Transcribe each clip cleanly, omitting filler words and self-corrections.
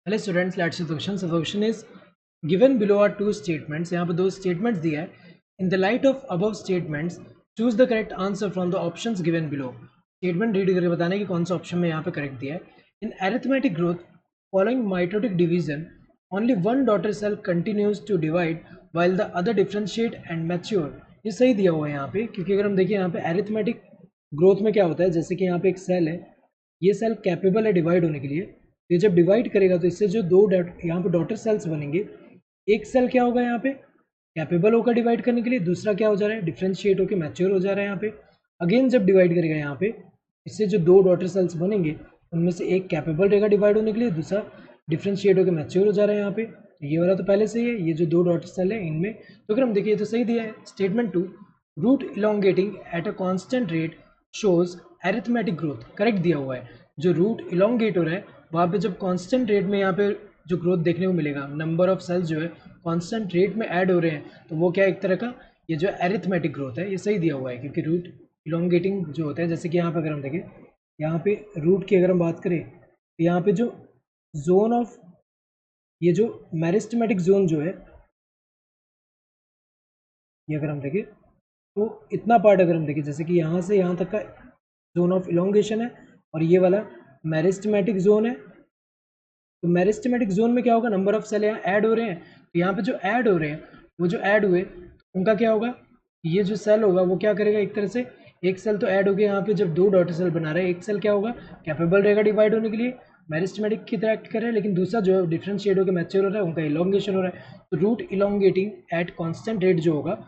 Hello students, let's see the question. So the question is given below are two statements. यहाँ पे दो statements दिया है. In the light of above statements, choose the correct answer from the options given below. Statement read करके बताना है कि कौन सा option में यहाँ पे correct दिया है. In arithmetic growth, following mitotic division, only one daughter cell continues to divide while the other differentiate and mature. ये सही दिया हुआ है यहाँ पे, क्योंकि अगर हम देखें यहाँ पे arithmetic growth में क्या होता है, जैसे कि यहाँ पे एक सेल है, ये सेल कैपेबल है डिवाइड होने के लिए. ये जब डिवाइड करेगा तो इससे जो दो यहाँ पे डॉटर सेल्स बनेंगे, एक सेल क्या होगा यहाँ पे कैपेबल होगा डिवाइड करने के लिए, दूसरा क्या हो जा रहा है डिफ्रेंशिएट होकर मैच्योर हो जा रहा है. यहाँ पे अगेन जब डिवाइड करेगा यहाँ पे, इससे जो दो डॉटर सेल्स बनेंगे उनमें से एक कैपेबल रहेगा डिवाइड होने के लिए, दूसरा डिफ्रेंशिएट होकर मैच्योर हो जा रहा है यहाँ पे. ये वाला तो पहले से ही है, ये जो दो डॉटर सेल है इनमें. तो अगर हम देखिए तो सही दिया है. Statement 2, root elongating at a constant rate shows arithmetic growth, correct दिया हुआ है. जो रूट इलोंगेट हो रहा है वहाँ पे जब कांस्टेंट रेट में यहाँ पे जो ग्रोथ देखने को मिलेगा, नंबर ऑफ सेल्स जो है कांस्टेंट रेट में ऐड हो रहे हैं, तो वो क्या एक तरह का ये जो एरिथमेटिक ग्रोथ है ये सही दिया हुआ है. क्योंकि रूट इलोंगेटिंग जो होता है, जैसे कि यहाँ पे अगर हम देखें, यहाँ पे रूट की अगर हम बात करें तो यहाँ पे जो जोन ऑफ ये जो मेरिस्टेमेटिक जोन जो है, ये अगर हम देखें तो इतना पार्ट अगर हम देखें, जैसे कि यहाँ से यहाँ तक का जोन ऑफ इलोंगेशन है और ये वाला मेरिस्टेमेटिक जोन है. तो मेरिस्टेमेटिक जोन में क्या होगा, नंबर ऑफ सेल यहाँ ऐड हो रहे हैं, तो यहाँ पे जो ऐड हो रहे हैं वो जो ऐड हुए उनका क्या होगा, ये जो सेल होगा वो क्या करेगा, एक तरह से एक सेल तो ऐड हो गया यहाँ पे. जब दो डॉटर सेल बना रहे हैं, एक सेल क्या होगा कैपेबल रहेगा डिवाइड होने के लिए, मेरिस्टेमेटिक की तरह एक्ट कर रहा है, लेकिन दूसरा जो है डिफरेंशिएट होकर मैच्योर हो रहा है, उनका इलोंगेशन हो रहा है. तो root elongating at constant rate जो होगा,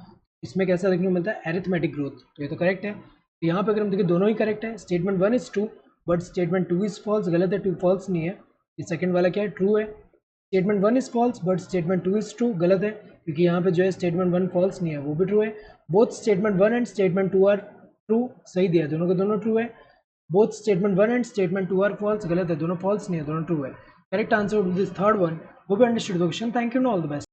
इसमें कैसा देखने को मिलता है एरिथमेटिक ग्रोथ. तो ये तो करेक्ट है. तो यहाँ पे अगर हम देखें दोनों ही करेक्ट है. Statement 1 is true but statement 2 is false, गलत है. 2 फॉल्स नहीं है, ये सेकंड वाला क्या है ट्रू है. Statement 1 is false but statement 2 is true, गलत है, क्योंकि यहाँ पे जो है स्टेटमेंट 1 फॉल्स नहीं है, वो भी ट्रू है. Both statement 1 and statement 2 are true, सही दिया, दोनों के दोनों ट्रू है. Both statement 1 and statement 2 are false, गलत है, दोनों फॉल्स नहीं है, दोनों ट्रू है. Correct answer this third one. Hope you understood the question. Thank you, all the best.